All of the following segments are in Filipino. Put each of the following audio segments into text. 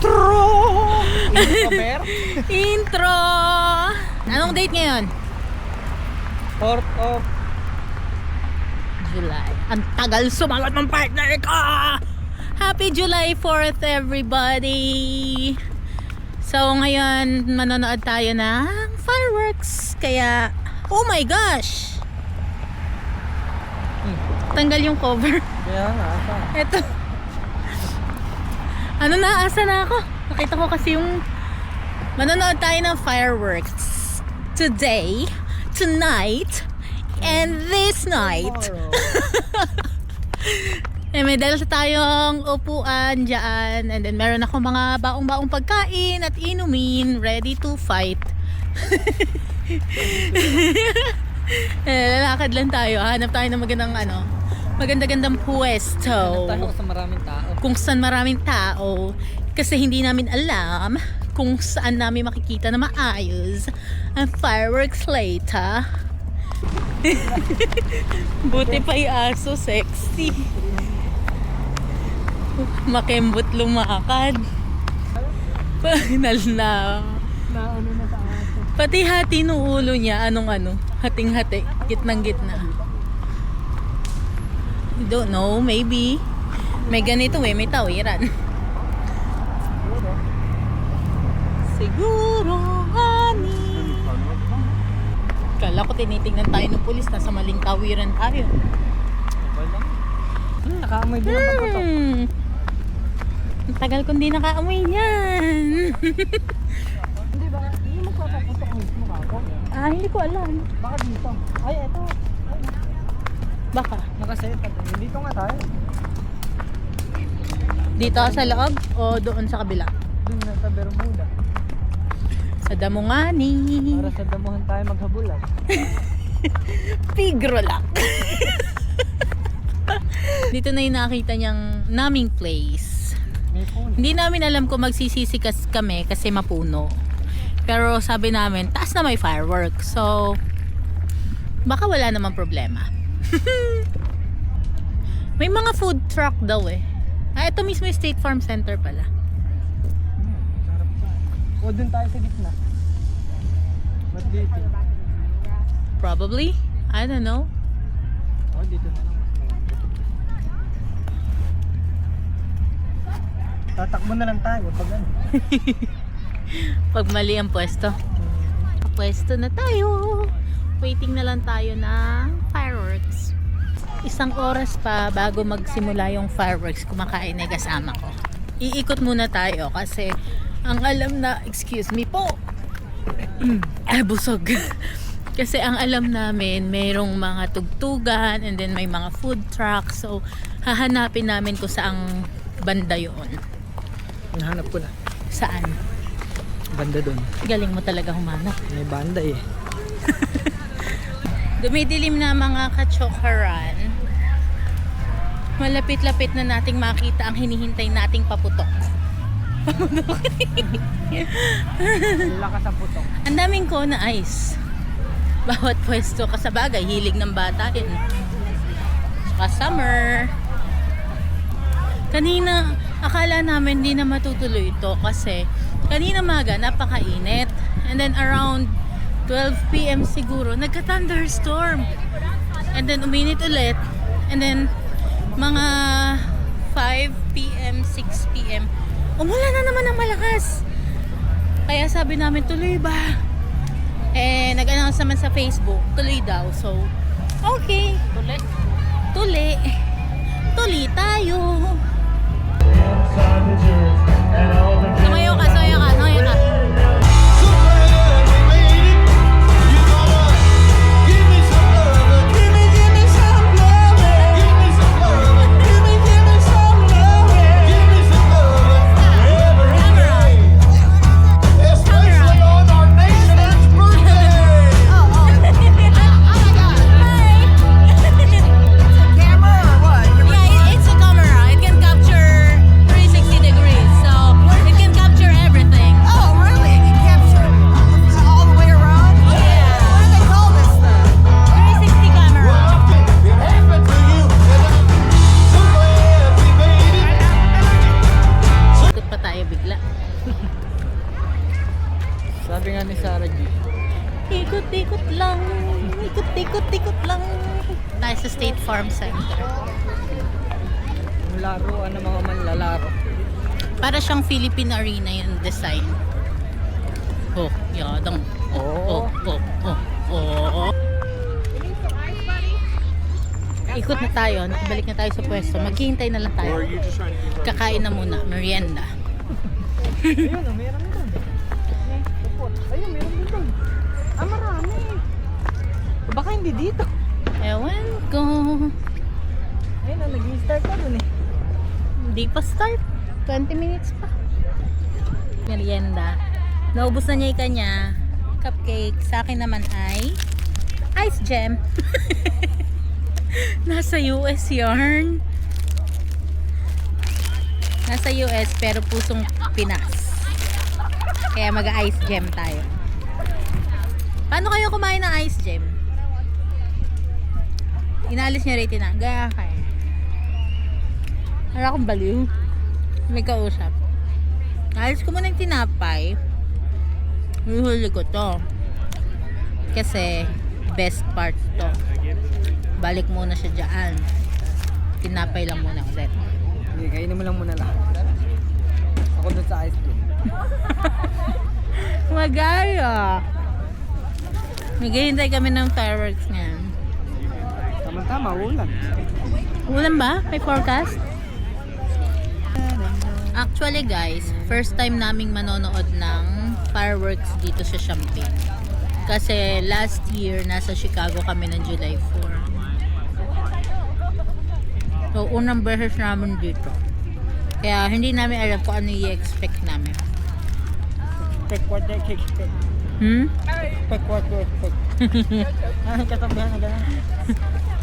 Intro! Intro, Intro! Anong date ngayon? 4th of July. Ang tagal sumagot ng partner ko! Happy July 4th, everybody! So, ngayon, manonood tayo ng fireworks. Kaya, oh my gosh! Tanggal yung cover. Kaya nga, asa? Eto. Ano na, asa na ako? Nakita ko kasi yung manonood tayo ng fireworks. Today, tonight, and this night. Eh, may dala tayong upuan dyan. And then meron ako mga baong-baong pagkain at inumin. Ready to fight. Lalakad lang tayo. Hanap tayo ng maganda-gandang pwesto. Tayo sa maraming tao. Kung saan maraming tao. Kasi hindi namin alam kung saan namin makikita na maayos ang fireworks later. Buti pa iaso, sexy. Makembot lumakad. Final na. Na ano na sa aso. Pati hati ng ulo niya, hating-hati, gitnang-gitna. I don't know, maybe. May ganito may tawiran. Siguro, ani. Kala ko tinitingnan tayo ng pulis, nasa maling tawiran tayo. Nakaamoy din ang pagkatok. Ang tagal kong di nakaamoy yan. Hindi ba? Hindi mo papaputok mismo ako. Hindi ko alam. Baka dito. Ay, eto. Ay, Baka. nakaset. Dito nga tayo. Dito sa loob o doon sa kabila? Doon na sa Bermuda. Sa Damungani. Para sa damuhan tayo maghabulan. Pigro lang. Dito na yung nakita niyang naming place. May phone. Hindi namin alam kung magsisisikas kami kasi mapuno. Pero sabi namin, taas na may fireworks. So, baka wala namang problema. May mga food truck daw eh. Ito mismo yung State Farm Center pala. Sarap ba? O, doon tayo sa gitna. Ba't dito? Probably. I don't know. O, dito na lang. Tatakbo na lang tayo pag ano. Pag mali ang pwesto. Pwesto na tayo. Waiting na lang tayo ng fireworks. 1 oras pa bago magsimula yung fireworks, kumakain na yung kasama ko. Iikot muna tayo kasi ang alam na, excuse me po, busog. Kasi ang alam namin, mayroong mga tugtugan and then may mga food trucks. So, hahanapin namin kung saang banda yun. Nahanap ko na. Saan? Banda doon. Galing mo talaga humanap. May banda eh. Dumidilim na mga kachokaran. Malapit-lapit na nating makita ang hinihintay nating paputok. Lakas ang putok. Ang daming cone ice. Bawat pwesto kasabagay, hilig ng bata yun. Saka summer. Kanina, akala namin di na matutuloy ito kasi kanina maga napakainit. And then around 12 PM siguro, nagka-thunderstorm. And then uminit ulit. And then mga 5 PM, 6 PM, umulan na naman ng malakas. Kaya sabi namin, tuloy ba? Eh, nag-announce naman sa Facebook, tuloy daw. So, okay. Tuli tayo. Sumayo ka. Camera or what? Yeah, it's a camera. It can bigla. Sabi nga ni Sarah G. Ikot-ikot lang. Ikot-ikot-ikot lang. Tayo sa State Farm Center. Yung laruan ng mga manlalaro. Para siyang Philippine Arena yung design. Oh, yadang. Oh, oh, oh, oh, oh. Ikot na tayo. Nakabalik na tayo sa pwesto. Maghihintay na lang tayo. Kakain na muna. Merienda. Ayun, meron doon. Ayun, meron din doon. Marami. Baka hindi dito. Ewan ko. Ayun, nag-i-start ka doon eh. Hindi pa start. 20 minutes pa. Merienda. Naubos na niya yung kanya. Cupcake. Sa akin naman ay ice gem. Nasa US yarn. Nasa US pero pusong Pinas. Kaya mag-ice gem tayo. Paano kayo kumain ng ice gem? Inalis niya rito na. Gaya kayo. Para akong baliw. May kausap. Alis ko muna yung tinapay. Huli ko to. Kasi best part to. Balik muna siya dyan. Tinapay lang muna ulit. Hindi, kainin mo lang muna lahat. Ako doon sa ice cream. Magaya. Naghihintay kami ng fireworks ngayon. Tama-tama, ulan. Ulan ba? May forecast? Actually guys, first time naming manonood ng fireworks dito sa Champaign. Kasi last year, nasa Chicago kami ng July 4. So, unang beses namin dito. Kaya hindi namin alam kung ano i-expect namin. Expect what they expect. Expect what they expect. Ano katabihan na gano'n?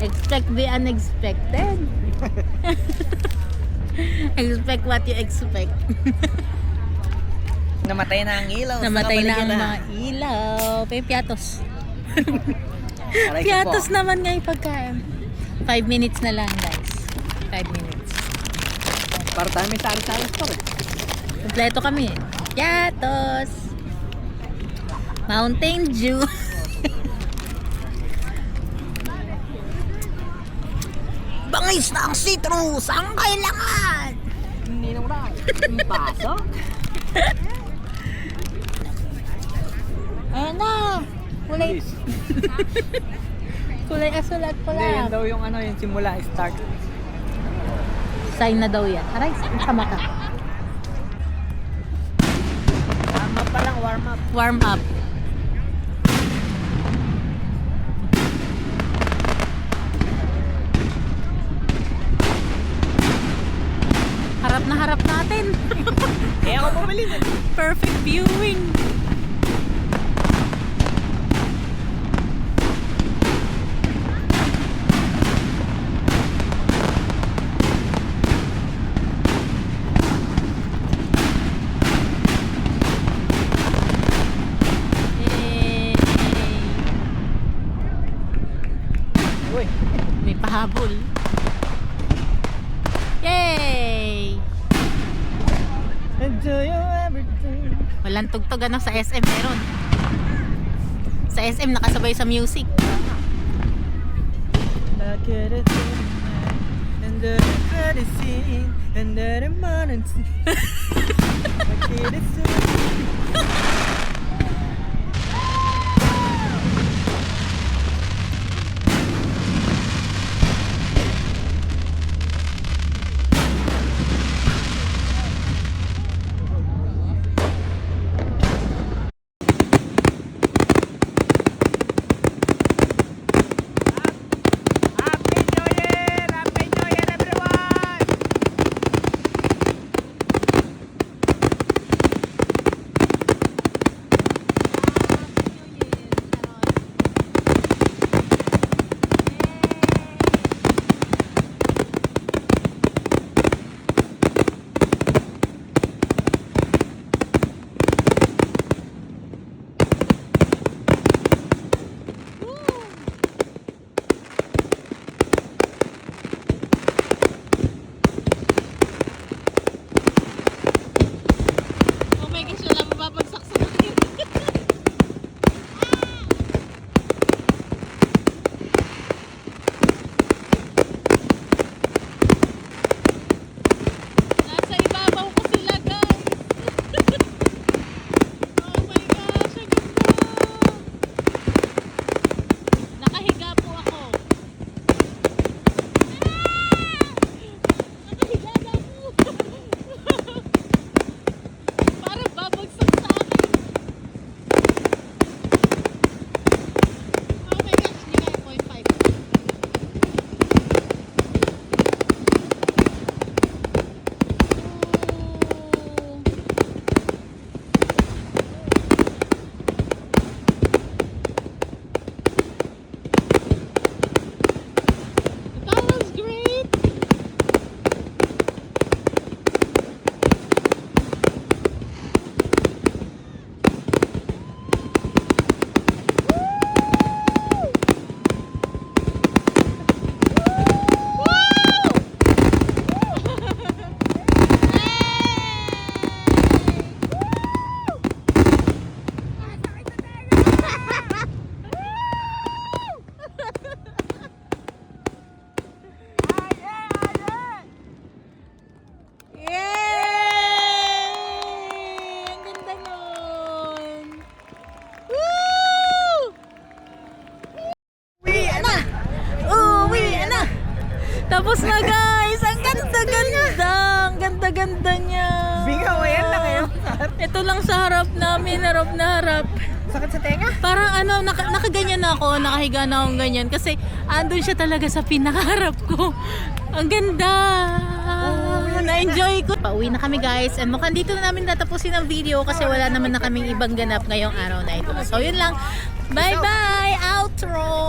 Expect the unexpected. Expect what you expect. Namatay na ang ilaw. Namatay na ang mga ilaw. May piatos. Piatos naman nga yung pagkain. 5 minutes na lang guys. 5 minutes. Para tayo may sari-sari pa rin. Kompleto kami. Piatos. Mountain Dew. Bangis na ang citrus. Ang kailangan. Hindi nang raw. Paso. Ayan na. Kulay. Kulay asulat Hindi, yan pala. daw yung ano, yung simula, start. Sign na daw yan. Aray, sama ka. Warm up pa lang, warm up. Warm up. Harap na harap natin. Kaya ako bumili na. Perfect viewing. Yay! Uy, May pahabol. Yay! enjoy everything. Walang tugtog ano sa SM meron. Sa SM nakasabay sa music. Look at it tonight, and the pretty scene, and the morning scene. Look at it tonight. nandito lang sa harap namin, harap na harap. Sakit sa tenga? Parang ano, nakaganyan ako, nakahiga na akong ganyan. Kasi andun siya talaga sa pinakaharap ko. Ang ganda! Na-enjoy ko. Pauwi na kami guys. And mukhang dito na namin tatapusin ang video kasi wala naman na kaming ibang ganap ngayong araw na ito. So yun lang. Bye-bye! Outro!